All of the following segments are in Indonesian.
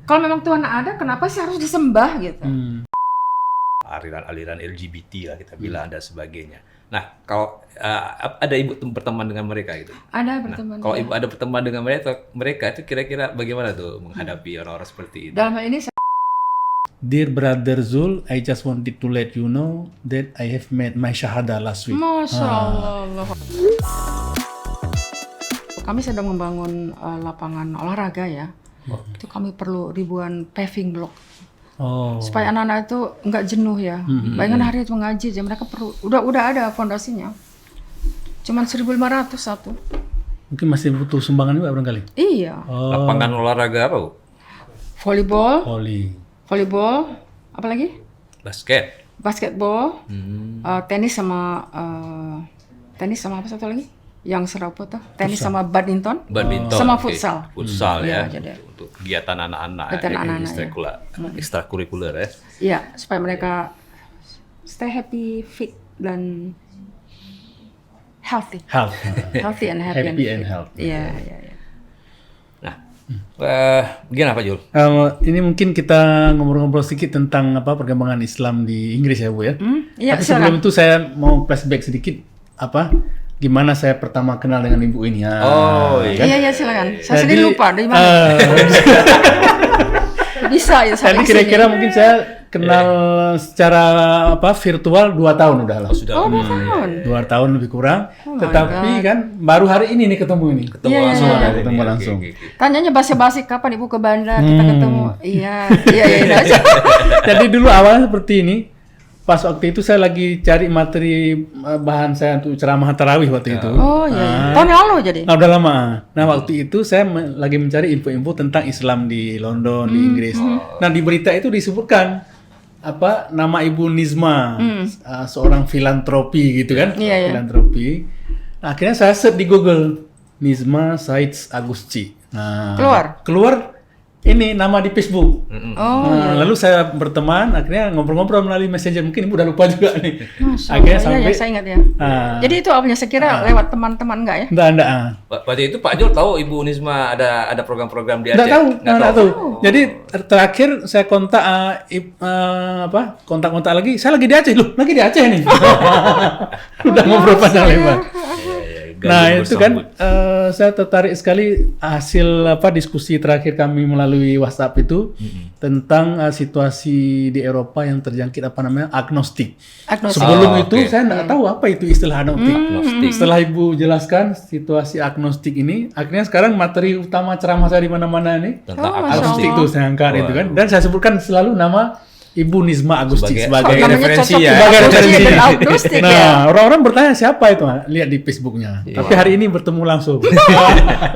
Kalau memang Tuhan ada, kenapa sih harus disembah gitu? Aliran-aliran LGBT lah kita bilang dan sebagainya. Nah, kalau ada ibu berteman dengan mereka gitu. Ada berteman. Nah, kalau ibu ada berteman dengan mereka itu kira-kira bagaimana tuh menghadapi orang-orang seperti itu? Dalam hal ini Dear Brother Zul, I just wanted to let you know that I have made my shahada last week. Masya Allah. Kami sedang membangun lapangan olahraga ya. Itu kami perlu ribuan paving block. Supaya anak-anak itu nggak jenuh ya. Bayangkan hari itu mengaji aja mereka perlu. Udah ada fondasinya. Cuman 1.500 satu. Mungkin masih butuh sumbangan juga barangkali. Iya. Lapangan olahraga apa, Bu? Volleyball, apa lagi? Basketball, tenis sama apa satu lagi? Yang serapa tuh? Tenis sama badminton sama futsal. Futsal ya. Jadi, untuk kegiatan anak-anak, ekstrakurikuler ya. Iya, supaya mereka stay happy, fit dan healthy and happy and healthy. Iya. Nah, gimana Pak Jul? Ini mungkin kita ngobrol-ngobrol sedikit tentang perkembangan Islam di Inggris ya Bu ya. Iya, tapi sebelum itu saya mau flashback sedikit gimana saya pertama kenal dengan ibu ini. Iya silakan. Saya sendiri lupa dari mana. Bisa ya. Jadi kira-kira mungkin saya kenal secara virtual 2 tahun udah lah. 2 tahun. 2 tahun lebih kurang. Tetapi kan baru hari ini nih ketemu ini. Ketemu langsung. Tanyanya basa-basi kapan Ibu ke Banda kita ketemu. Iya. Jadi dulu awalnya seperti ini. Pas waktu itu saya lagi cari materi bahan saya untuk ceramah tarawih waktu itu. Oh iya. Tahun lalu jadi. Udah lama. Nah waktu itu saya lagi mencari info-info tentang Islam di London, di Inggris. Nah di berita itu disebutkan nama Ibu Nizma, seorang filantropi gitu kan? Iya. Filantropi. Nah, akhirnya saya search di Google Nizma Said Agusci. Nah, keluar ini nama di Facebook. Lalu saya berteman, akhirnya ngobrol-ngobrol melalui Messenger. Mungkin Ibu udah lupa juga nih. Akhirnya sampai saya ingat ya. Jadi itu awalnya saya kira lewat teman-teman enggak ya? Enggak. Berarti itu Pak Jul tahu Ibu Nizma ada program-program di Aceh? Enggak tahu. Jadi terakhir saya kontak lagi. Saya lagi di Aceh loh, lagi di Aceh nih. Udah ngobrol panjang lebar. Nah itu kan saya tertarik sekali hasil diskusi terakhir kami melalui WhatsApp itu tentang situasi di Eropa yang terjangkit agnostik. Sebelum itu saya nggak tahu apa itu istilah agnostik. Setelah Ibu jelaskan situasi agnostik ini, akhirnya sekarang materi utama ceramah saya di mana-mana ini tentang agnostik itu saya angkat itu kan, dan saya sebutkan selalu nama Ibu Nizma Agusci sebagai referensi ya. Nah, orang-orang bertanya siapa itu? Lihat di Facebooknya. Tapi hari ini bertemu langsung.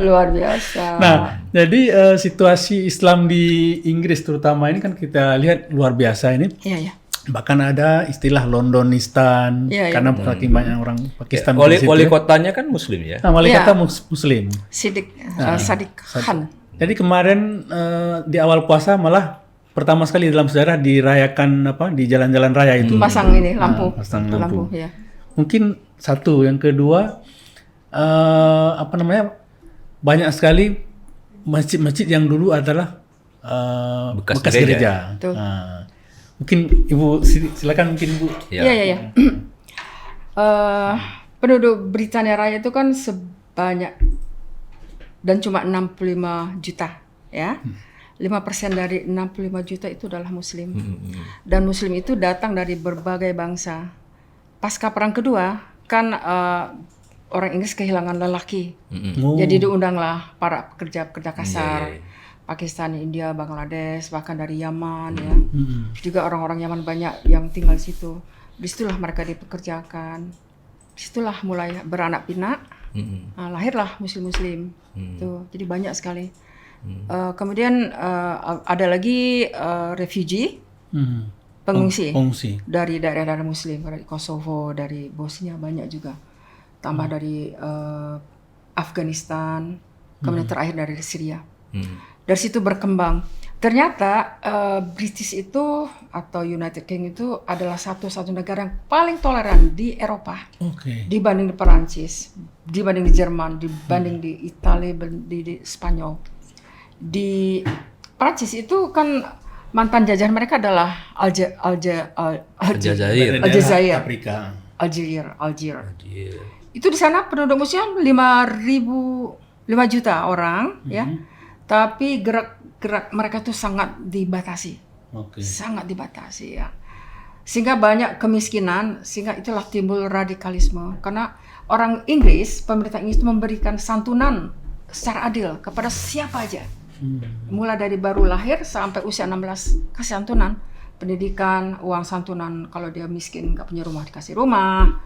Luar biasa. Nah, jadi situasi Islam di Inggris terutama ini kan kita lihat luar biasa ini. Iya. Bahkan ada istilah Londonistan karena saking banyak orang Pakistan. Wali kotanya kan Muslim ya. Nah, wali kota Muslim. Sadiq Khan. Jadi kemarin di awal puasa malah pertama sekali dalam sejarah dirayakan di jalan-jalan raya itu. Pasang ini lampu. Pasang lampu. Ya. Mungkin satu, yang kedua banyak sekali masjid-masjid yang dulu adalah bekas gereja. Mungkin Ibu silakan mungkin Ibu. Iya. Penduduk Britania Raya itu kan sebanyak dan cuma 65 juta ya. 5% dari 65 juta itu adalah Muslim. Dan Muslim itu datang dari berbagai bangsa. Pasca Perang Kedua, kan orang Inggris kehilangan lelaki. Jadi diundanglah para pekerja-pekerja kasar. Pakistan, India, Bangladesh, bahkan dari Yaman ya. Juga orang-orang Yaman banyak yang tinggal di situ. Disitulah mereka dipekerjakan. Disitulah mulai beranak pinak. Lahirlah Muslim-Muslim. Tuh, jadi banyak sekali. Kemudian ada lagi refugee, pengungsi dari daerah-daerah Muslim, dari Kosovo, dari Bosnia banyak juga, tambah dari Afghanistan, kemudian terakhir dari Syria. Dari situ berkembang. Ternyata British itu atau United Kingdom itu adalah satu negara yang paling toleran di Eropa, dibanding di Perancis, dibanding di Jerman, dibanding di Italia, di Spanyol. Prancis itu kan mantan jajahan mereka adalah Aljazair. Aljazair. Afrika. Algier. Iya. Itu di sana penduduk Muslim 5 juta orang ya. Tapi gerak mereka tuh sangat dibatasi. Oke. Sangat dibatasi ya. Sehingga banyak kemiskinan, sehingga itulah timbul radikalisme. Karena orang Inggris, pemerintah Inggris itu memberikan santunan secara adil kepada siapa aja. Mulai dari baru lahir sampai usia 16 kasih santunan. Pendidikan, uang santunan, kalau dia miskin nggak punya rumah dikasih rumah.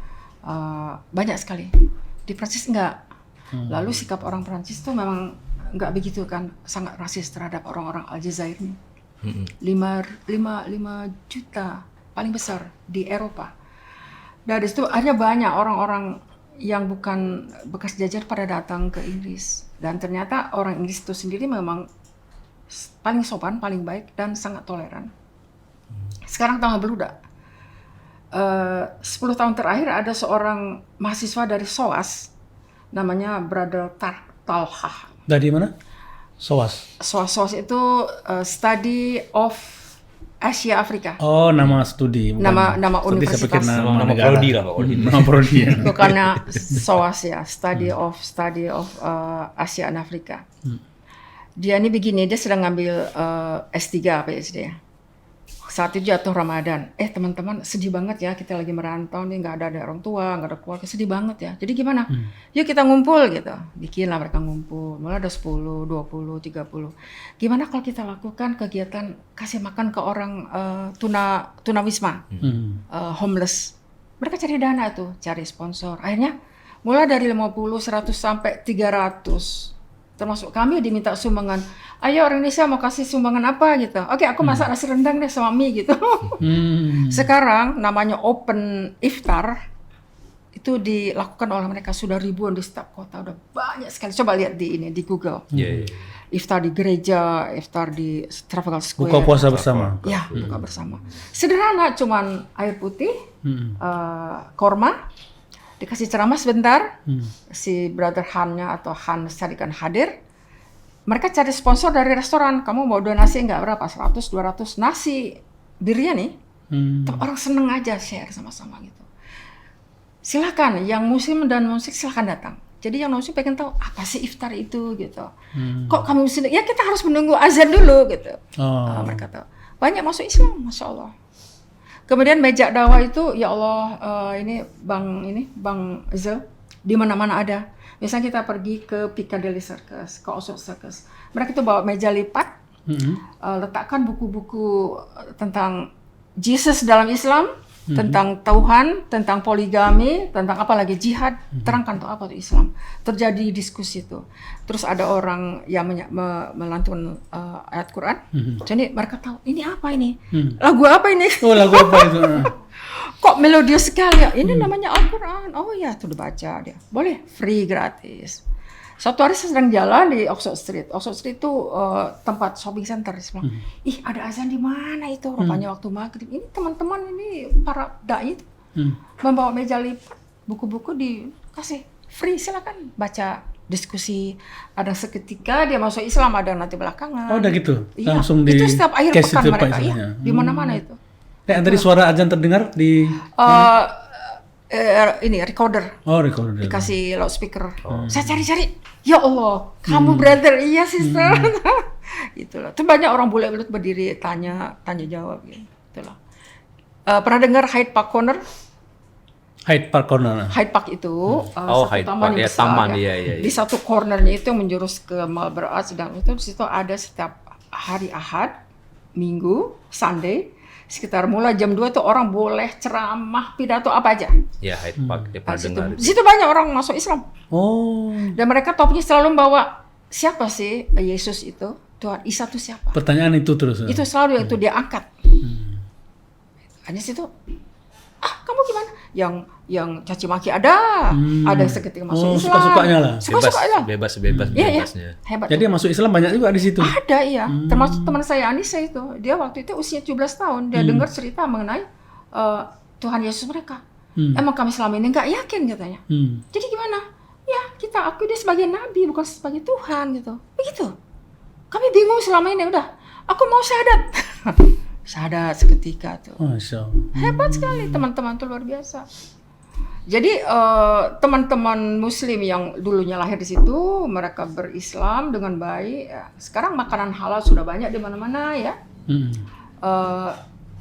Banyak sekali. Di Prancis enggak. Lalu sikap orang Prancis itu memang nggak begitu kan, sangat rasis terhadap orang-orang Aljazair ini. 5 juta paling besar di Eropa. Dari situ akhirnya banyak orang-orang yang bukan bekas jajar pada datang ke Inggris. Dan ternyata orang Inggris itu sendiri memang paling sopan, paling baik, dan sangat toleran. Sekarang tengah beludak. 10 tahun terakhir ada seorang mahasiswa dari SOAS, namanya Brother Talha. Dari mana? SOAS. SOAS itu Study of Asia Afrika. Oh, nama studi. Nama universitas. Nama prodi lah Pak. Nama prodi. Ya. Bukannya SOAS ya, Study of Asia and Afrika. Dia ini begini, dia sedang ngambil S3 PhD ya. Saat itu jatuh Ramadan. Teman-teman sedih banget ya, kita lagi merantau nih, nggak ada orang tua, nggak ada keluarga, sedih banget ya. Jadi gimana? Yuk kita ngumpul gitu. Bikinlah mereka ngumpul. Mulai ada 10, 20, 30. Gimana kalau kita lakukan kegiatan kasih makan ke orang tunawisma, homeless. Mereka cari dana tuh, cari sponsor. Akhirnya mulai dari 50, 100 sampai 300. Termasuk kami diminta sumbangan. Ayo orang Indonesia mau kasih sumbangan apa gitu. Oke, aku masak nasi rendang deh sama mie gitu. Sekarang namanya open iftar itu dilakukan oleh mereka, sudah ribuan di setiap kota, udah banyak sekali. Coba lihat di Google. Iftar di gereja, iftar di Trafalgar Square. Buka puasa bersama. Ya, buka bersama. Sederhana, cuman air putih, korma, dikasih ceramah sebentar, si Brother Han-nya atau Han tadi kan hadir. Mereka cari sponsor dari restoran. Kamu mau donasi nggak, berapa? 100, 200 nasi biryani. Orang seneng aja share sama-sama gitu. Silakan, yang muslim dan musik silakan datang. Jadi yang muslim pengen tahu apa sih iftar itu gitu. Kok kami muslim? Ya kita harus menunggu azan dulu gitu. Mereka tahu. Banyak masuk Islam, Masya Allah. Kemudian meja dakwah itu, ya Allah, ini Bang Zel, di mana-mana ada. Misalnya kita pergi ke Piccadilly Circus, ke Oxford Circus. Mereka itu bawa meja lipat, letakkan buku-buku tentang Jesus dalam Islam, tentang Tuhan, tentang poligami, tentang apa lagi, jihad, terangkan tuh apa tuh Islam. Terjadi diskusi itu. Terus ada orang yang melantun ayat Quran. Jadi mereka tahu ini apa ini, lagu apa ini? Oh, lagu apa itu? Kok melodius sekali ya? Ini namanya Al-Quran. Oh ya, tuh dibaca dia. Boleh, free, gratis. Suatu hari saya sedang jalan di Oxford Street. Oxford Street itu tempat shopping center. Saya bilang, ih ada azan di mana itu? Rupanya waktu maghrib. Ini teman-teman ini para dai itu membawa meja lipat, buku-buku dikasih free, silakan baca, diskusi. Ada seketika dia masuk Islam, ada nanti belakangan. Oh, udah gitu. Iya. Langsung di itu setiap akhir pekan itu, mereka. Iya, di mana-mana itu. Tadi suara azan terdengar di ini recorder. Oh, recorder. Dikasih loudspeaker. Saya cari-cari. Ya Allah, kamu brother, iya sister. Itulah. Tuh banyak orang bule-bule berdiri tanya jawab gitu. Itulah. Pernah dengar Hyde Park Corner? Hyde Park Corner. Hyde Park itu Hyde taman Park, yang ya, besar, taman, ya. iya. Di satu cornernya itu yang menjurus ke Marlborough Arch, dan itu di situ ada setiap hari Ahad, Minggu, Sunday, sekitar mulai jam 2 tuh orang boleh ceramah, pidato apa aja. Ya, Hyde Park, dia pernah dengar. Di situ banyak orang masuk Islam. Oh. Dan mereka topiknya selalu bawa siapa sih Yesus itu? Tuhan Isa itu siapa? Pertanyaan itu terus. Itu selalu yang itu dia angkat. Hanya situ, kamu gimana? Yang caci maki ada seketika masuk Islam. Suka-sukanya lah. Bebas-bebasnya. Hebat. Jadi yang masuk Islam banyak juga di situ. Ada, iya. Termasuk teman saya Anissa itu. Dia waktu itu usia 17 tahun. Dia dengar cerita mengenai Tuhan Yesus mereka. Emang kami selama ini nggak yakin katanya. Jadi gimana? Ya kita akui dia sebagai nabi, bukan sebagai Tuhan gitu. Begitu. Kami bingung selama ini udah. aku mau syahadat. Syahadat seketika tuh. Masya Allah. Hebat sekali teman-teman tuh, luar biasa. Jadi teman-teman Muslim yang dulunya lahir di situ, mereka berislam dengan baik. Ya. Sekarang makanan halal sudah banyak di mana-mana ya.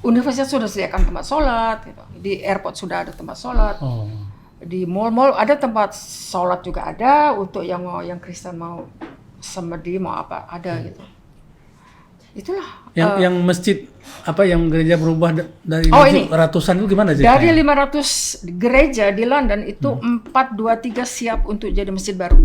Universitas sudah sediakan tempat sholat, gitu. Di airport sudah ada tempat sholat. Di mall-mall ada tempat sholat juga ada untuk yang Kristen mau semedi mau apa ada gitu. Itulah. Yang masjid yang gereja berubah dari ini. ratusan itu gimana sih? Dari 500 gereja di London itu 423 siap untuk jadi masjid baru.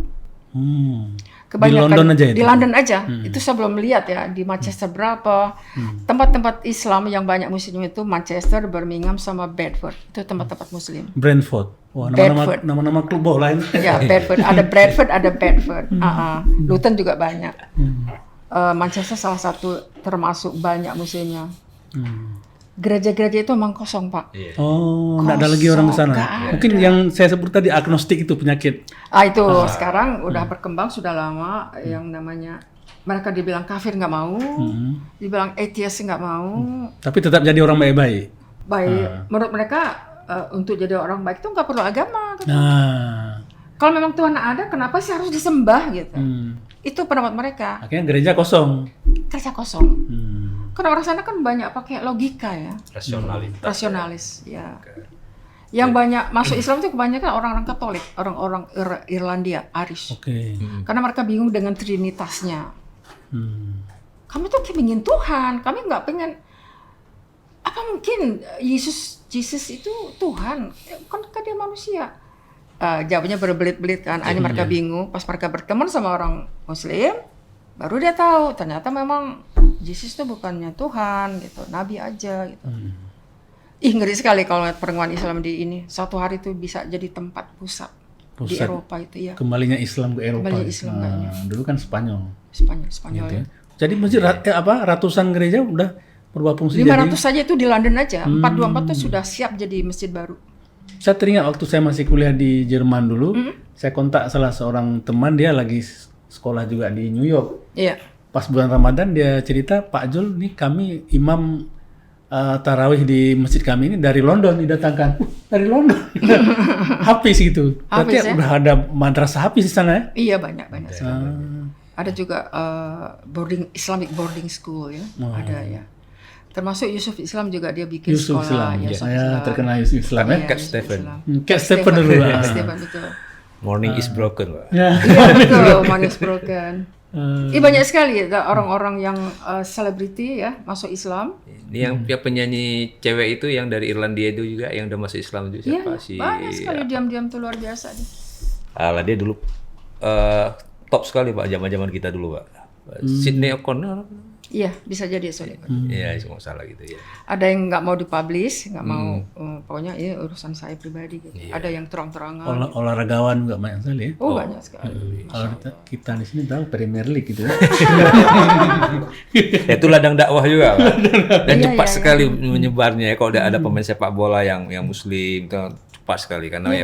Kebanyakan di London aja itu? Di London aja. Itu saya belum lihat ya di Manchester berapa. Tempat-tempat Islam yang banyak muslim itu Manchester, Birmingham sama Bedford. Itu tempat-tempat muslim. Brentford. Wah, nama-nama klub bola ini. Ya, Bedford. Ada Bradford, ada Bedford. Luton juga banyak. Manchester salah satu termasuk banyak muslimnya. Gereja-gereja itu memang kosong, Pak. Nggak ada lagi orang ke sana. Mungkin yang saya sebut tadi agnostik itu penyakit. Itu sekarang udah berkembang sudah lama yang namanya mereka dibilang kafir nggak mau, dibilang atheist nggak mau. Tapi tetap jadi orang baik-baik. Baik, menurut mereka untuk jadi orang baik itu nggak perlu agama. Kalau memang Tuhan ada, kenapa sih harus disembah gitu? Itu pendapat mereka. Akhirnya gereja kosong. Gereja kosong. Karena orang sana kan banyak pakai logika ya. Rasionalis, ya. Yang banyak masuk Islam itu kebanyakan orang-orang Katolik, orang-orang Irlandia, Irish. Karena mereka bingung dengan trinitasnya. Kami tuh ingin Tuhan, kami nggak pengen. Apa mungkin Yesus itu Tuhan? Kan dia manusia. Jawabnya berbelit-belit kan. Ini mereka bingung. Pas mereka berteman sama orang Muslim, baru dia tahu ternyata memang Yesus itu bukannya Tuhan gitu, Nabi aja gitu. Ngeri sekali kalau pertemuan Islam di ini. Suatu hari itu bisa jadi tempat pusat di Eropa itu ya. Kembalinya Islam ke Eropa. Dulu kan Spanyol. Spanyol gitu ya. Jadi masjid ratusan gereja udah berubah fungsi 500 saja itu di London aja. 424 itu sudah siap jadi masjid baru. Saya teringat waktu saya masih kuliah di Jerman dulu, saya kontak salah seorang teman, dia lagi sekolah juga di New York. Iya. Pas bulan Ramadan dia cerita, Pak Jul, nih kami imam tarawih di masjid kami ini dari London didatangkan. Dari London. Hafiz gitu. Berarti udah ada madrasah Hafiz di sana ya? Iya, banyak sekali. Ada juga Islamic boarding school ya. Ada ya. Termasuk Yusuf Islam juga dia bikin Yusuf sekolah. Yusuf Islam. Saya terkenal Yusuf Islam ya. Cat Stephen. Cat Stephen dulu. Cat Stephen betul. Morning is broken, Pak. Iya betul, morning is broken. Banyak sekali orang-orang yang selebriti ya masuk Islam. Ini yang penyanyi cewek itu yang dari Irlandia itu juga yang udah masuk Islam itu siapa sih? Banyak sekali diam-diam tuh luar biasa dia. Dia dulu top sekali Pak, zaman-zaman kita dulu Pak. Sydney O'Connor. Iya, bisa jadi soalnya. Iya, nggak salah gitu ya. Ada yang nggak mau dipublish, nggak mau, pokoknya ini urusan saya pribadi gitu. Ada yang terang-terangan. Olahragawan juga banyak sekali ya. Banyak sekali. Kalau kita di sini tahu Premier League gitu ya. Itu ladang dakwah juga Pak. Dan cepat sekali menyebarnya. Kalau ada pemain sepak bola yang Muslim, itu cepat sekali karena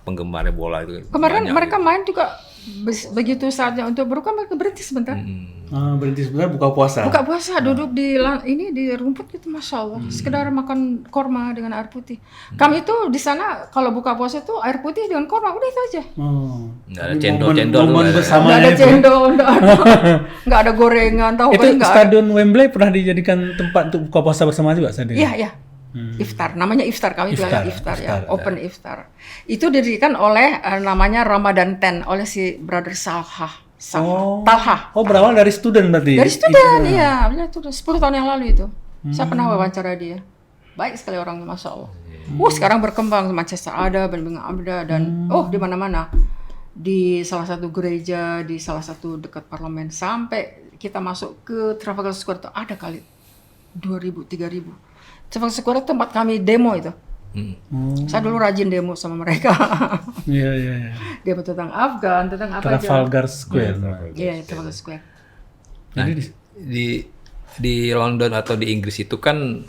penggemarnya bola itu. Kemarin mereka main juga. Begitu saatnya untuk berbuka mereka berhenti sebentar. Berhenti sebentar buka puasa. Buka puasa duduk di rumput gitu, masya Allah. Sekedar makan korma dengan air putih. Kami itu di sana kalau buka puasa itu air putih dengan korma udah itu aja. Nggak ada cendol-cendol. Nggak ada cendol, nggak ada gorengan, tahu itu Stadion Wembley pernah dijadikan tempat untuk buka puasa bersama juga saya dengar. Iya. Iftar, namanya iftar, kami bilang iftar ya, open iftar. Itu didirikan oleh namanya Ramadan 10 oleh si brother Talha. Berawal dari student berarti? Dari student, iya. Itu 10 tahun yang lalu itu. Saya pernah wawancara dia. Baik sekali orangnya, masya Allah. Sekarang berkembang, Manchester ada, Birmingham ada, dan di mana-mana. Di salah satu gereja, di salah satu dekat parlemen, sampai kita masuk ke Trafalgar Square itu ada kali 2.000, 3.000. Trafalgar Square itu tempat kami demo itu. Saya dulu rajin demo sama mereka. Iya. Demo tentang Afgan, tentang apa aja. Trafalgar Square. Iya, Trafalgar Square. Nah, di London atau di Inggris itu kan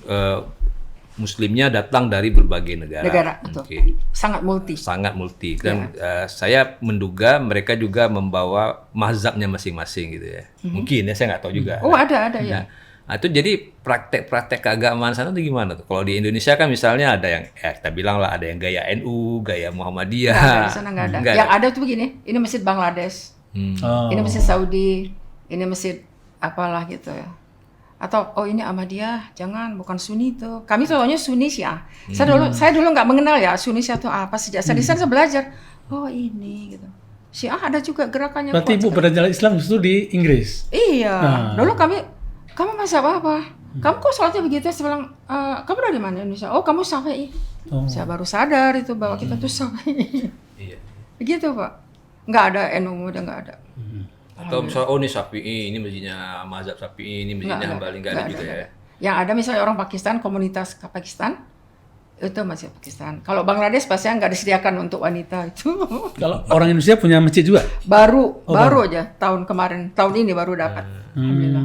Muslimnya datang dari berbagai negara. Negara, betul. Oke. Sangat multi. Sangat multi dan saya menduga mereka juga membawa mazhabnya masing-masing gitu ya. Mungkin ya, saya nggak tahu juga. Oh, ada ya. Nah, itu jadi praktek-praktek keagamaan sana tuh gimana tuh? Kalau di Indonesia kan misalnya ada yang kita bilang lah, ada yang gaya NU, gaya Muhammadiyah. Nggak ada, di sana nggak ada. Nggak Yang ada tuh begini, ini masjid Bangladesh, Oh. ini masjid Saudi, ini masjid apalah gitu ya. Atau ini Ahmadiyah, jangan, bukan Sunni itu. Kami tahunya Sunni Syiah. Saya dulu nggak mengenal ya Sunni Syiah itu apa. Sejak saya di sana saya belajar. Oh ini gitu. Syiah ada juga gerakannya. Berarti kuat Ibu sekali. berjalan Islam justru di Inggris. Iya. Dulu kamu mazhab apa? Kamu kok sholatnya begitu? Saya bilang, kamu dari mana Indonesia? Oh kamu Syafi'i. Saya baru sadar itu bahwa kita tuh Syafi'i. Iya. Begitu Pak. Nggak ada NU, udah nggak ada. Atau misalnya ini Syafi'i, ini masjidnya mazhab Syafi'i, ini masjidnya Hambali, nggak ada juga ya. Yang ada misalnya orang Pakistan, komunitas Pakistan, itu masih Pakistan. Kalau Bangladesh pastinya nggak disediakan untuk wanita itu. Kalau orang Indonesia punya masjid juga? baru aja tahun ini baru dapat. Alhamdulillah.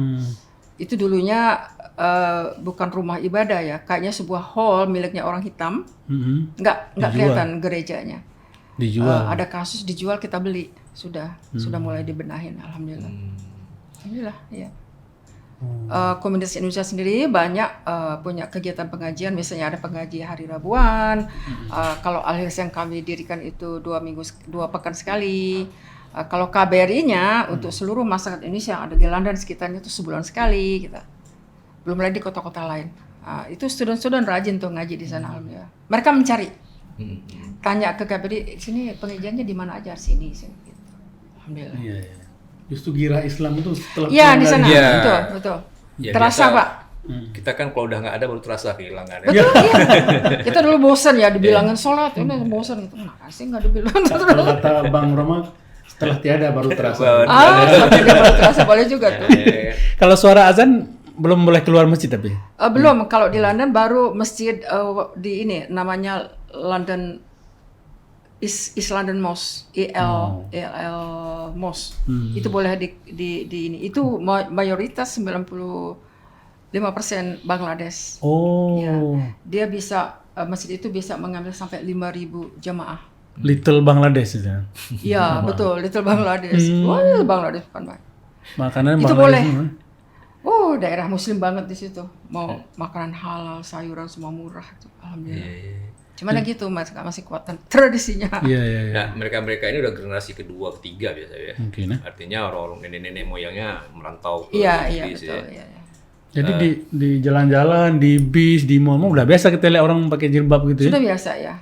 Itu dulunya bukan rumah ibadah ya, kayaknya sebuah hall miliknya orang hitam. Nggak kelihatan gerejanya. Dijual. Ada kasus dijual, kita beli. Sudah mulai dibenahin, alhamdulillah. Alhamdulillah, ya. Komunitas Indonesia sendiri banyak punya kegiatan pengajian, misalnya ada pengaji hari Rabuan. Kalau Al-Hirs yang kami dirikan itu 2 pekan sekali. Kalau KBRI-nya untuk seluruh masyarakat Indonesia yang ada di London sekitarnya itu sebulan sekali kita. Belum lagi di kota-kota lain. Itu student-student rajin tuh ngaji di sana, alhamdulillah. Mereka mencari. Tanya ke KBRI, sini pengajiannya di mana aja, sini gitu. Alhamdulillah. Iya. Justru gira Islam itu setelah Iya di sana, Iya. betul. Ya, Terasa biasa, Pak. Kita kan kalau udah nggak ada baru terasa kehilangan. Betul, iya. Kita dulu bosan ya dibilangin sholat, ini bosan gitu. Nah, sih nggak dibilang. Kalau kata Bang Roma, setelah tiada baru terasa. Sampai dia baru terasa, boleh juga tuh. Kalau suara azan belum boleh keluar masjid tapi? Belum, kalau di London baru masjid di ini namanya London East London Mosque, EL Mosque. Itu boleh di ini. Itu mayoritas 95% Bangladesh. Oh. Ya. Dia bisa masjid itu bisa mengambil sampai 5.000 jamaah. Little Bangladesh itu. Iya, betul, Little Bangladesh. Wah, Bangladesh bukan baik. Makanan Itu Bangladesh. boleh. Semua. Oh, daerah muslim banget di situ. Mau makanan halal, sayuran semua murah itu. Alhamdulillah. Cuman yang gitu masih kuat tradisinya. Iya. Nah, mereka ini udah generasi kedua, ketiga biasa ya. Mungkin ya. Artinya orang nenek-nenek moyangnya merantau ke Iya, Inggris betul. ya. Iya. Jadi di jalan-jalan, di bis, di mall, udah biasa kita lihat orang pakai jilbab gitu ya. Sudah biasa ya.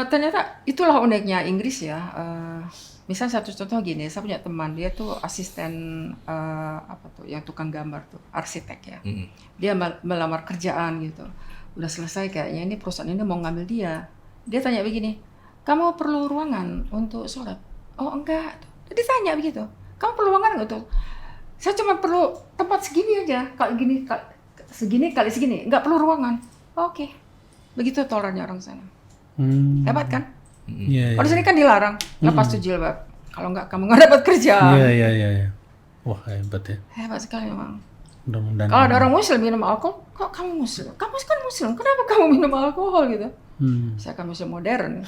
Ternyata itulah uniknya Inggris ya. Misalnya satu contoh gini, saya punya teman, dia tuh asisten yang tukang gambar tuh, arsitek ya. Dia melamar kerjaan gitu. Udah selesai kayaknya ini perusahaan ini mau ngambil dia. Dia tanya begini, kamu perlu ruangan untuk sholat? Oh enggak. Dia tanya begitu, kamu perlu ruangan nggak tuh? Saya cuma perlu tempat segini aja, kalau gini, segini kali segini, nggak perlu ruangan. Oke. Begitu tolerannya orang sana. Hebat kan? Iya. Kalau di sini kan dilarang, lepas tuh jilbab. Kalau nggak kamu nggak dapat kerja. Iya. Wah hebat ya. Hebat sekali memang. Mudah-mudahan. Kalau ada orang muslim minum alkohol, kok kamu muslim? Kamu kan muslim, kenapa kamu minum alkohol gitu? Saya kan muslim modern.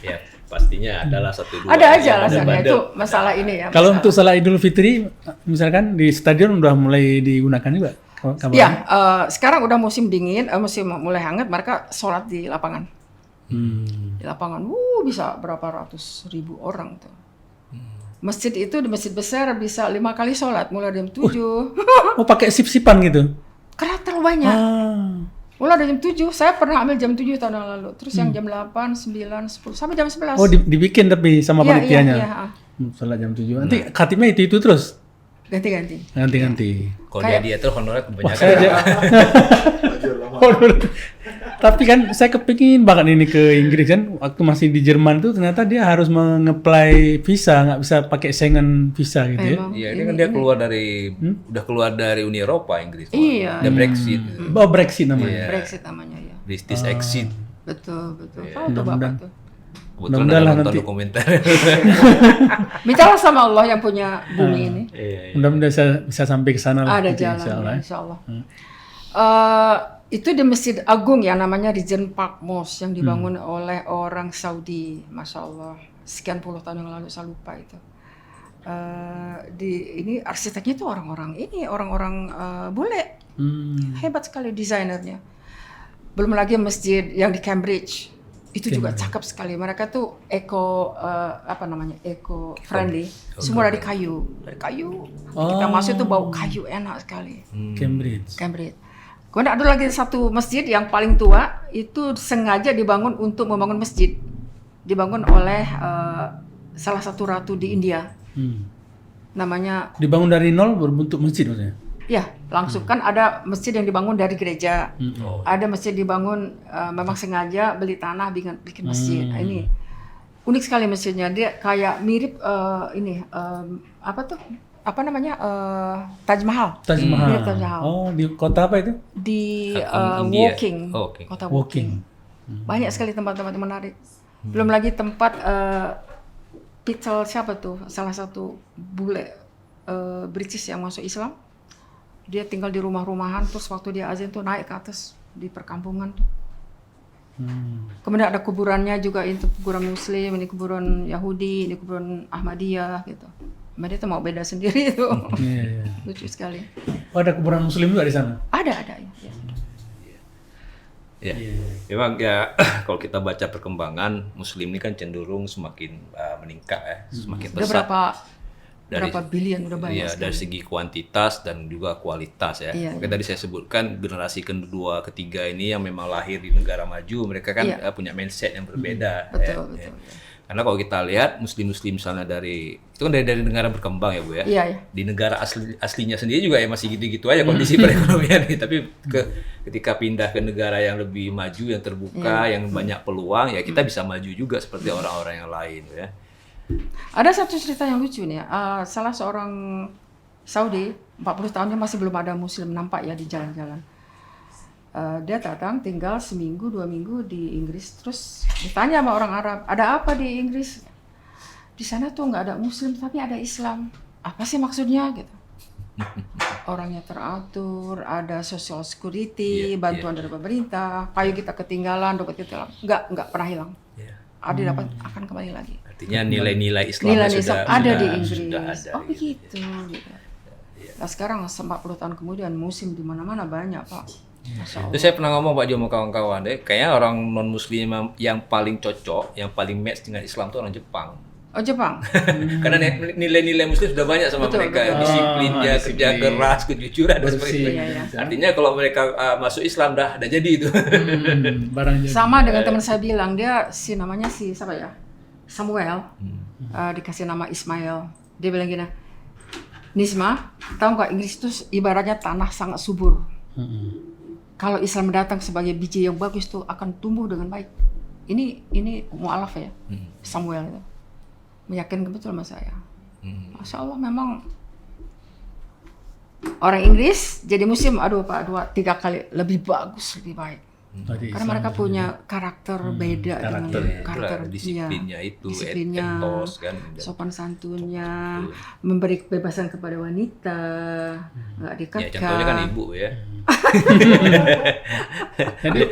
Ya, pastinya adalah satu dua. Ada aja yang alasannya bandel-bandel. itu masalah ini ya. Kalau masalah. untuk salat Idul Fitri, misalkan di stadion udah mulai digunakan juga. kabarnya? Iya, sekarang udah musim dingin, musim mulai hangat, mereka sholat di lapangan. Di lapangan, bisa berapa ratus ribu orang tuh. Masjid itu di masjid besar bisa 5 kali sholat, mulai jam 7. Oh pakai sip-sipan gitu? Karena terlalu banyak. Mulai dari jam 7, saya pernah ambil jam 7 tahun yang lalu. Terus yang jam 8, 9, 10, sampai jam 11. Oh dibikin tapi sama panitianya? Iya. Sholat jam 7. Nanti khatibnya itu terus? Ganti-ganti. Ganti-ganti. Kalau dia tuh honornya kebanyakan. Tapi kan saya kepingin banget ini ke Inggris kan. Waktu masih di Jerman tuh ternyata dia harus mengapply visa, nggak bisa pakai Schengen visa gitu ya. Iya, ini kan dia keluar dari udah keluar dari Uni Eropa Inggris. Iya. Udah Brexit. Oh Brexit namanya. Brexit namanya ya. British exit. Betul. Tahu tuh Bapak tuh. Kebetulan Mudah-mudahan ada nonton nanti. dokumenter. Mintalah sama Allah yang punya bumi ini. Mudah-mudahan saya bisa sampai ke sana lah. Ada nanti, jalan, insyaallah. insya Allah. Itu di Masjid Agung ya, namanya Regent Park Mosque yang dibangun oleh orang Saudi, Masya Allah. Sekian puluh tahun yang lalu, saya lupa itu. Ini arsiteknya itu orang-orang bule. Hebat sekali desainernya. Belum lagi masjid yang di Cambridge. Itu juga cakep sekali. Mereka tuh eco friendly. Semua dari kayu. Kita masuk itu bau kayu enak sekali. Cambridge. Kemudian ada lagi satu masjid yang paling tua, itu sengaja dibangun untuk membangun masjid. Dibangun oleh salah satu ratu di India. Namanya dibangun dari nol berbentuk masjid maksudnya? Ya, langsung kan ada masjid yang dibangun dari gereja, ada masjid dibangun memang sengaja beli tanah bikin masjid. Nah, ini unik sekali masjidnya, dia kayak mirip Taj Mahal. Mirip Taj Mahal. Oh, di kota apa itu? Di India. kota Woking. Banyak sekali tempat-tempat yang menarik. Belum lagi tempat Peter siapa tuh, salah satu bule British yang masuk Islam. Dia tinggal di rumah-rumahan, terus waktu dia azan tuh naik ke atas di perkampungan tuh. Kemudian ada kuburannya juga, itu kuburan Muslim, ini kuburan Yahudi, ini kuburan Ahmadiyah gitu. Dia tuh mau beda sendiri itu. Lucu sekali. Oh, ada kuburan Muslim juga di sana? Ada ya. Memang ya kalau kita baca perkembangan Muslim ini kan cenderung semakin meningkat ya, semakin pesat. Berapa bilion udah banyak. Iya, dari segi kuantitas dan juga kualitas ya. Mungkin tadi saya sebutkan generasi kedua, ketiga ini yang memang lahir di negara maju, mereka kan punya mindset yang berbeda. Betul. Karena kalau kita lihat Muslim misalnya itu kan dari negara berkembang ya Bu ya. Iya. Di negara aslinya sendiri juga ya masih gitu-gitu aja kondisi perekonomian nih. Tapi ketika pindah ke negara yang lebih maju, yang terbuka, yang banyak peluang, ya kita bisa maju juga seperti orang-orang yang lain ya. Ada satu cerita yang lucu nih ya. Salah seorang Saudi, 40 tahunnya masih belum ada Muslim nampak ya di jalan-jalan. Dia datang tinggal seminggu, 2 minggu di Inggris, terus ditanya sama orang Arab, ada apa di Inggris? Di sana tuh nggak ada Muslim tapi ada Islam. Apa sih maksudnya gitu? Orangnya teratur, ada social security, bantuan dari pemerintah, kayu kita ketinggalan, dompet kita nggak pernah hilang. Ada dapat akan kembali lagi. Artinya nilai-nilai Islam sudah ada di Inggris. Ada, begitu. Gitu. Nah sekarang 40 tahun kemudian Muslim di mana-mana banyak Pak. Terus saya pernah ngomong Pak Jo sama kawan-kawan deh, kayaknya orang non Muslim yang paling cocok, yang paling match dengan Islam itu orang Jepang. Oh Jepang. Karena nilai-nilai Muslim sudah banyak sama mereka, disiplinnya, kerja keras, kejujuran dan sebagainya. Artinya kalau mereka masuk Islam dah jadi itu. Sama dengan teman saya bilang, dia namanya siapa ya? Samuel. Dikasih nama Ismail. Dia bilang gini, Nisma, tahu nggak Inggris itu ibaratnya tanah sangat subur. Kalau Islam datang sebagai biji yang bagus tuh akan tumbuh dengan baik. Ini mu'alaf ya, Samuel itu. Meyakinkan betul sama saya. Masya Allah memang orang Inggris jadi Muslim, Pak, 2-3 kali lebih bagus, lebih baik. Karena mereka punya karakter beda dengan karakter disiplinnya disiplinnya, etos, kan, sopan santunnya, memberi kebebasan kepada wanita, nggak dikekang. Ya, contohnya kan ibu ya.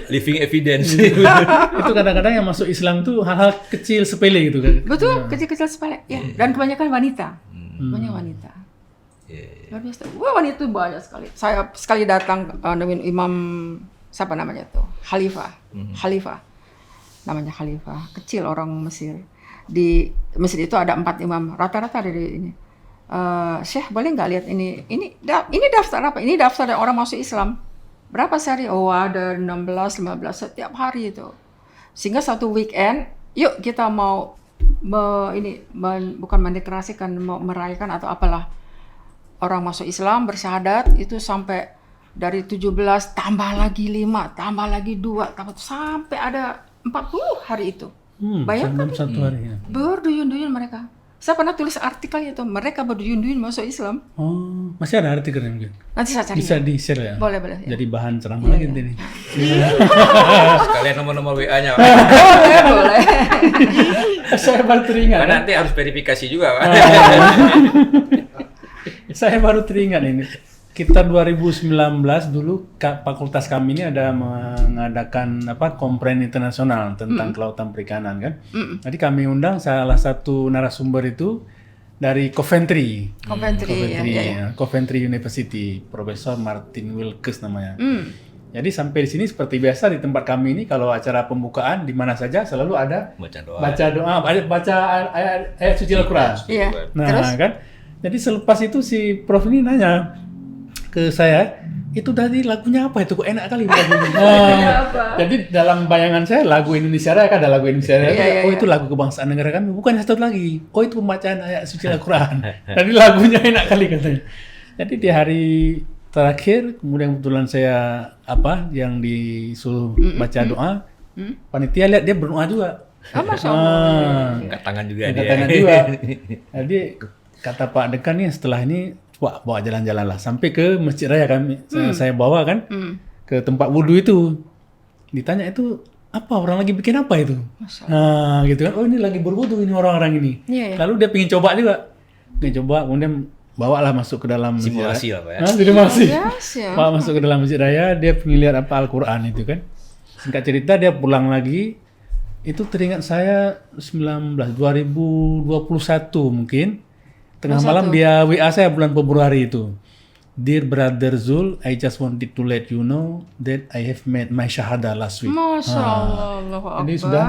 Living evidence. Itu kadang-kadang yang masuk Islam tuh hal-hal kecil sepele gitu kan. Betul, kecil-kecil sepele ya. Dan kebanyakan wanita. Banyak wanita. Luar biasa. Wah, wanita itu banyak sekali. Saya sekali datang nemuin imam siapa namanya tuh? Khalifah. Namanya Khalifah. Kecil orang Mesir. Di Mesir itu ada 4 imam. Rata-rata dari ini. Syekh boleh nggak lihat ini daftar apa? Ini daftar dari orang masuk Islam. Berapa sehari? Oh ada 16-15 setiap hari itu. Sehingga satu weekend, yuk kita mau bukan mendeklarasikan, mau merayakan atau apalah. Orang masuk Islam bersyahadat itu sampai dari 17 tambah lagi 5, tambah lagi 2, sampai ada 40 hari itu. Bayangkan satu hari ya. Berduyun-duyun mereka. Saya pernah tulis artikel itu, mereka berduyun-duyun masuk Islam. Oh, masih ada artikelnya mungkin? Nanti saya cari. Bisa di-share ya? Boleh. Ya. Jadi bahan ceramah lagi ini. Sekalian nomor-nomor WA-nya. Boleh. Saya baru teringat. Karena nanti harus verifikasi juga kan. Saya baru teringat ini. Kita 2019 dulu fakultas kami ini ada mengadakan kompren internasional tentang kelautan perikanan kan. Jadi kami undang salah satu narasumber itu dari Coventry. Coventry University, Profesor Martin Wilkes namanya. Jadi sampai di sini seperti biasa di tempat kami ini kalau acara pembukaan di mana saja selalu ada baca doa, baca ayat suci Al-Qur'an. Nah, terus? Kan. Jadi selepas itu si Prof ini nanya ke saya, itu tadi lagunya apa itu? Kok enak kali lagunya. Jadi dalam bayangan saya lagu Indonesia Raya, kan ada lagu Indonesia Raya. Itu lagu kebangsaan negara kami. Bukan satu lagi. Oh, itu pembacaan ayat suci Al-Qur'an. Jadi lagunya enak kali katanya. Jadi di hari terakhir, kemudian kebetulan saya yang disuruh baca doa, panitia lihat dia berdoa juga. Angkat tangan juga dia. Tangan juga. Jadi kata Pak Dekan nih setelah ini bawa jalan-jalan lah sampai ke Masjid Raya kami. Saya bawa kan ke tempat wudhu itu. Ditanya itu apa orang lagi bikin apa itu? Nah gitu kan. Oh ini lagi berwudhu ini orang-orang ini. Lalu dia pengen coba juga. Kemudian bawalah masuk ke dalam simulasi lah Pak ya. Simulasi. Bawa masuk ke dalam Masjid Raya, dia pengen lihat apa Al-Qur'an itu kan. Singkat cerita dia pulang lagi. Itu teringat saya 2021 mungkin. Tengah malam dia WA saya bulan Februari itu. Dear Brother Zul, I just wanted to let you know that I have made my syahada last week. Masya Allah. Jadi sudah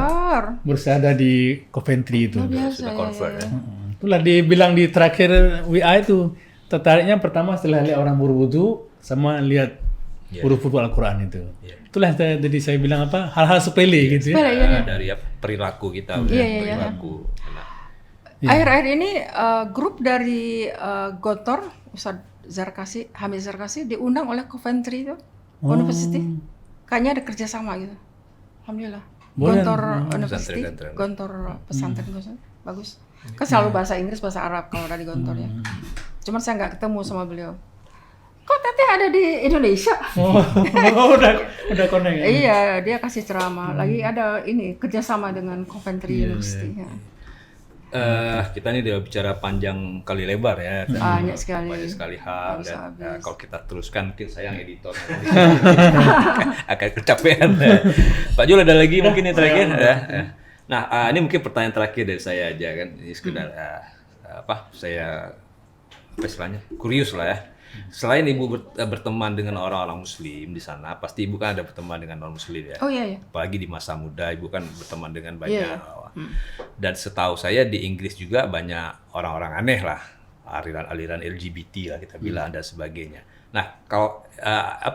bersyahadah di Coventry itu. Sudah confirm ya. Itulah dibilang di terakhir WA itu. Tertariknya pertama setelah lihat orang berwudu sama lihat huruf-huruf Al-Qur'an itu. Itulah tadi saya bilang hal-hal sepele gitu ya. Dari perilaku kita. Perilaku. Akhir-akhir ini grup dari Gontor, Ustadz Zarkasi, Hamid Zarkasi diundang oleh Coventry itu, University. Kayaknya ada kerjasama gitu. Alhamdulillah. Gontor University, Gontor pesantren bagus. Kan selalu bahasa Inggris, bahasa Arab kalau dari Gontor ya. Cuman saya nggak ketemu sama beliau. Kok Teteh ada di Indonesia? Udah connect ya? Iya, dia kasih ceramah. Lagi ada ini kerjasama dengan Coventry University. Ya. Kita ini udah bicara panjang kali lebar ya. Banyak sekali hal. Dan kalau kita teruskan mungkin sayang editor akan kecapean. Pak Jul ada lagi mungkin yang terakhir. Nah ini mungkin pertanyaan terakhir dari saya aja kan. Ini sekedar saya istilahnya kurius lah ya. Selain ibu berteman dengan orang-orang muslim di sana, pasti ibu kan ada berteman dengan non muslim ya. Oh iya. Apalagi di masa muda ibu kan berteman dengan banyak. Dan setahu saya di Inggris juga banyak orang-orang aneh lah, aliran LGBT lah kita bilang dan sebagainya. Nah kalau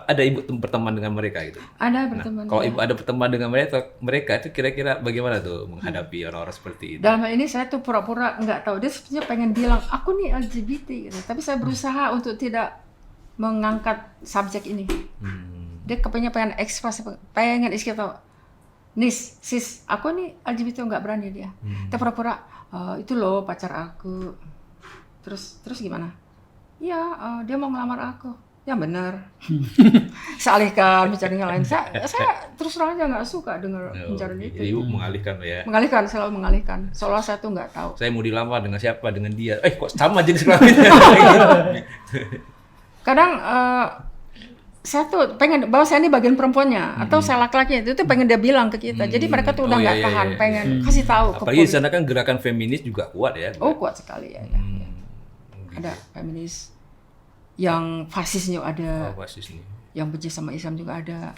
ada ibu berteman dengan mereka gitu? Ada berteman. Kalau ibu ada berteman dengan mereka itu kira-kira bagaimana tuh menghadapi orang-orang seperti itu? Dalam hal ini saya tuh pura-pura nggak tahu. Dia sebenarnya pengen bilang aku nih LGBT gitu. Tapi saya berusaha untuk tidak mengangkat subjek ini. Dia pengen ekspres, pengen istilah sis, aku nih LGBT nggak berani dia. Kita pura-pura itu loh pacar aku. Terus gimana? Ya dia mau ngelamar aku. Ya benar. Sealihkan bicara yang lain. Saya terus terang aja nggak suka dengar bicara itu. Jadi ibu mengalihkan ya? Mengalihkan, selalu mengalihkan. Seolah saya tuh nggak tahu. Saya mau dilamar dengan siapa? Dengan dia. Kok sama jenis kelaminnya? Kadang saya tuh pengen bahwa saya ini bagian perempuannya atau saya laki-laki itu tuh pengen dia bilang ke kita. Jadi mereka tuh udah nggak tahan, pengen kasih tahu. Apalagi di sana kan gerakan feminis juga kuat ya. Oh kuat sekali ya. Ada feminis. Yang fasisnya ada, yang benci sama Islam juga ada.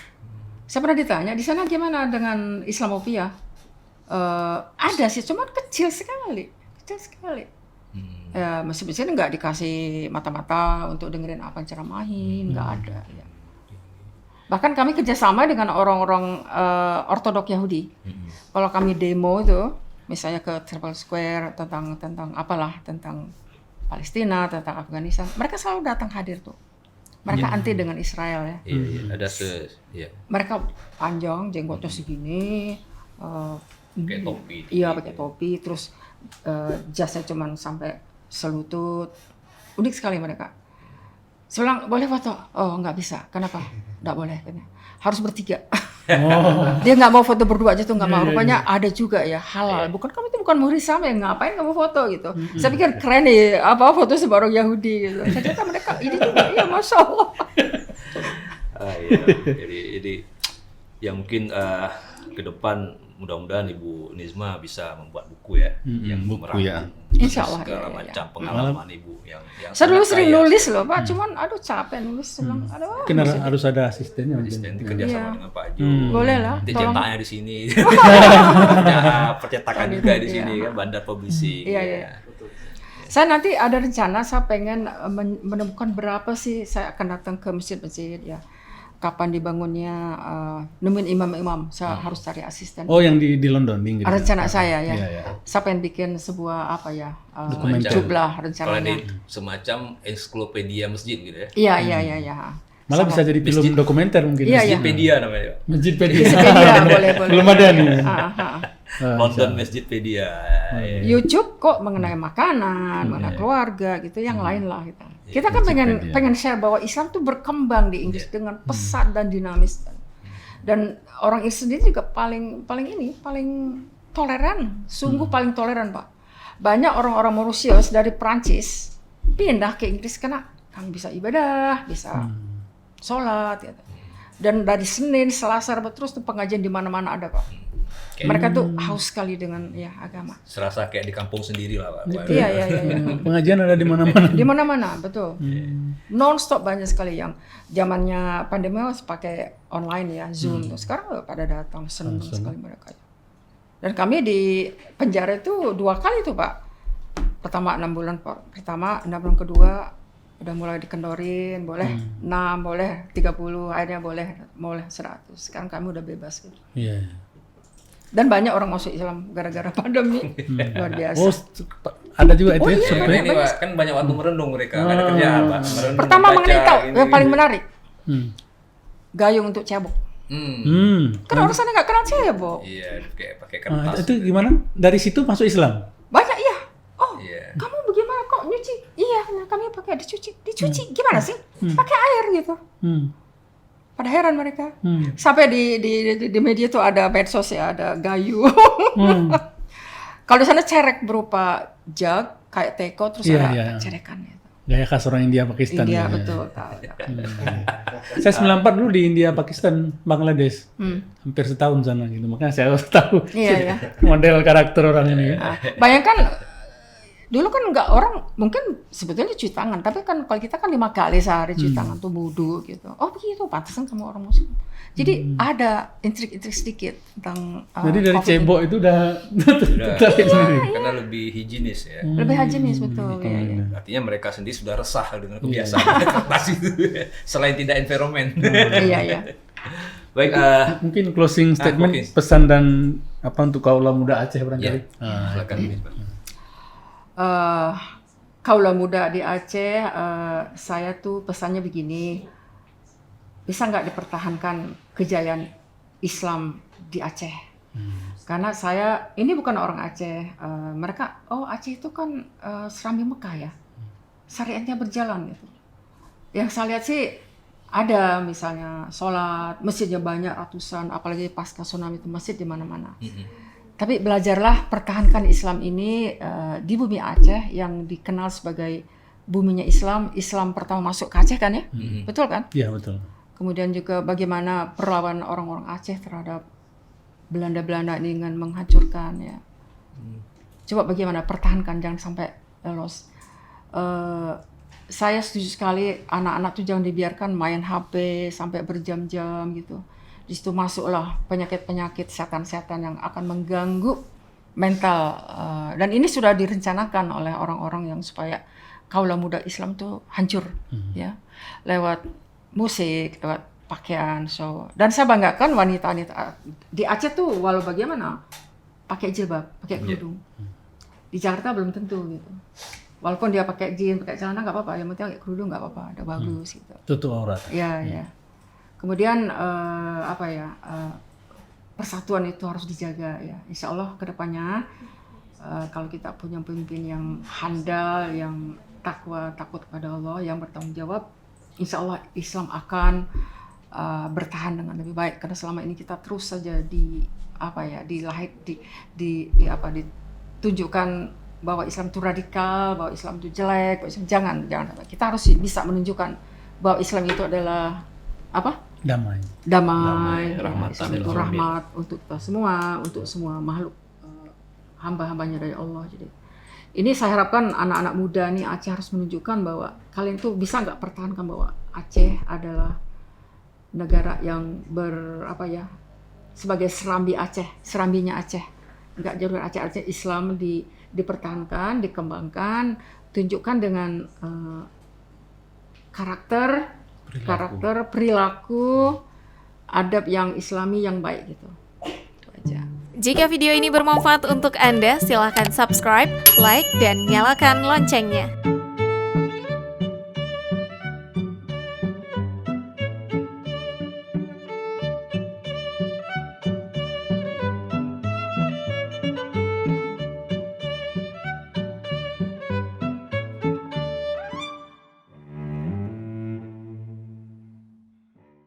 Saya pernah ditanya di sana gimana dengan Islamofobia? Ada sih, cuman kecil sekali. Mesti nggak dikasih mata-mata untuk dengerin apa yang ceramahin, nggak ada. Ya. Bahkan kami kerjasama dengan orang-orang ortodok Yahudi. Kalau kami demo itu, misalnya ke Trafalgar Square tentang Palestina, tentang Afghanistan, mereka selalu datang hadir tuh. Mereka anti dengan Israel ya. Iya, ada Mereka panjang, jenggotnya segini, pakai topi. Iya, pakai topi, terus jasnya cuman sampai selutut. Unik sekali mereka. Saya bilang, boleh foto? Oh, nggak bisa. Kenapa? Nggak boleh. Harus bertiga. Dia nggak mau foto berdua aja tuh nggak mau. Rupanya ada juga ya halal. Bukan kamu itu bukan muhrim sama ya, ngapain kamu foto gitu. Saya pikir keren nih apa foto sama orang Yahudi gitu. Ternyata mereka ini juga ya Masya Allah. Iya. Jadi ya mungkin ke depan mudah-mudahan Ibu Nizma bisa membuat buku ya yang buku merangkum ya. Insya Allah, segala ya. macam pengalaman Ibu yang Saya dulu sangat sering kaya. nulis loh Pak, cuman aduh capek nulis. Aduh, Mungkin harus ada asistennya. Asisten kerja sama dengan Pak Jo. boleh lah. Nanti Tolong. cetaknya di sini. Percetakan juga di sini kan, Bandar Publishing. Iya, iya. Saya nanti ada rencana, saya pengen menemukan berapa sih saya akan datang ke masjid-masjid ya. Kapan dibangunnya, nemuin imam-imam, saya harus cari asisten. Oh, yang di London, di Inggris. Rencana saya ya. Iya, iya. Saya pengen bikin sebuah apa ya, Dokumenter. YouTube lah Kalau rencananya. ini semacam ensiklopedia masjid gitu ya. Iya. Malah bisa jadi film dokumenter mungkin. Iya, iya. Masjidpedia namanya. Masjidpedia. Iya, boleh. Belum ada nih. London Masjidpedia. Ya. YouTube kok mengenai makanan, mengenai keluarga gitu, yang lain lah gitu. Kita kan pengen share bahwa Islam tuh berkembang di Inggris dengan pesat dan dinamis. Dan orang Inggris sendiri juga paling toleran, sungguh paling toleran Pak. Banyak orang-orang Mauritius dari Prancis pindah ke Inggris karena kan bisa ibadah, bisa sholat gitu. Dan dari Senin, Selasa, Rabu terus tuh pengajian di mana-mana ada Pak. Mereka tuh haus sekali dengan ya agama. Serasa kayak di kampung sendiri lah Pak. Iya. Pengajian ada di mana-mana. Di mana-mana, betul. Non-stop banyak sekali yang zamannya pandemi harus pakai online ya, Zoom. Sekarang pada datang, senang sekali mereka. Dan kami di penjara itu 2 kali tuh Pak. Pertama 6 bulan pertama, 6 bulan kedua udah mulai dikendorin, boleh 6, boleh 30, akhirnya boleh 100. Sekarang kami udah bebas gitu. Iya. Dan banyak orang masuk Islam gara-gara pandemi. Luar biasa. Oh, ada juga itu ya. iya. survei? Karena ini Pak, kan banyak waktu merenung mereka, nggak ada kerjaan Pak. Merenung, Pertama baca, mengenai gini. yang paling menarik, Hmm. gayung untuk cebok. Kan orang sana nggak kenal cebok. Iya, kayak pakai Ah, kertas. itu gimana? Dari situ masuk Islam? Banyak iya. Oh, Iya. kamu bagaimana kok nyuci? Iya, kami pakai dicuci. Gimana sih? Pakai air gitu. Pada heran mereka. Sampai di media tuh ada medsos ya, ada gayung. Kalau di sana cerek berupa jug kayak teko terus Iya, ada iya. cerekan gitu. Gaya khas orang India Pakistan. India ya. betul. Tahu. Saya 94 dulu di India Pakistan Bangladesh. Hampir setahun sana gitu. Makanya saya tahu Iya. model karakter orang ini. Nah, bayangkan dulu kan nggak orang mungkin sebetulnya cuci tangan, tapi kan kalau kita kan 5 kali sehari cuci tangan tuh wudu gitu. Oh begitu, pantesan kamu orang Muslim. Jadi ada intrik-intrik sedikit tentang Jadi dari COVID cebok itu udah tertarik sendiri. Karena lebih higienis ya. ini. Lebih higienis betul. Iya. Artinya mereka sendiri sudah resah dengan kebiasaan kertas itu. Selain tidak environment. Iya. Baik, Mungkin closing statement, closing. pesan dan apa untuk kaula muda Aceh barangkali. silakan. Kaula muda di Aceh, saya tuh pesannya begini, bisa nggak dipertahankan kejayaan Islam di Aceh? Karena saya ini bukan orang Aceh, mereka Aceh itu kan Serambi Mekah ya, syariatnya berjalan gitu. Yang saya lihat sih ada misalnya sholat, masjidnya banyak ratusan, apalagi pasca tsunami itu masjid di mana-mana. Tapi belajarlah pertahankan Islam ini di bumi Aceh yang dikenal sebagai buminya Islam. Islam pertama masuk ke Aceh kan ya? Betul kan? Iya betul. Kemudian juga bagaimana perlawanan orang-orang Aceh terhadap Belanda-Belanda ini dengan menghancurkan ya. Coba bagaimana pertahankan, jangan sampai lolos. Saya setuju sekali anak-anak tuh jangan dibiarkan main HP sampai berjam-jam gitu. Di situ masuklah penyakit-penyakit setan-setan yang akan mengganggu mental. Dan ini sudah direncanakan oleh orang-orang yang supaya kaula muda Islam tuh hancur ya. Lewat musik, lewat pakaian, so. Dan saya banggakan wanita-wanita di Aceh tuh walau bagaimana pakai jilbab, pakai kerudung. Di Jakarta belum tentu gitu. Walaupun dia pakai jeans, pakai celana nggak apa-apa, yang penting pakai kerudung nggak apa-apa, ada bagus gitu. Tutup aurat. Ya. Kemudian persatuan itu harus dijaga ya. Insya Allah kedepannya kalau kita punya pemimpin yang handal, yang takwa, takut kepada Allah, yang bertanggung jawab, insya Allah Islam akan bertahan dengan lebih baik, karena selama ini kita terus saja ditunjukkan bahwa Islam itu radikal, bahwa Islam itu jelek, bahwa Islam jangan. Kita harus bisa menunjukkan bahwa Islam itu adalah apa? Damai, rahmat, Islam itu rahmat untuk kita semua, untuk semua makhluk, hamba-hambanya dari Allah. Jadi ini saya harapkan anak-anak muda nih Aceh harus menunjukkan bahwa kalian tuh bisa nggak pertahankan bahwa Aceh adalah negara yang sebagai serambinya Aceh, nggak jalur Aceh Islam dipertahankan, dikembangkan, tunjukkan dengan karakter, perilaku, adab yang Islami yang baik gitu. Itu aja. Jika video ini bermanfaat untuk Anda, silakan subscribe, like, dan nyalakan loncengnya.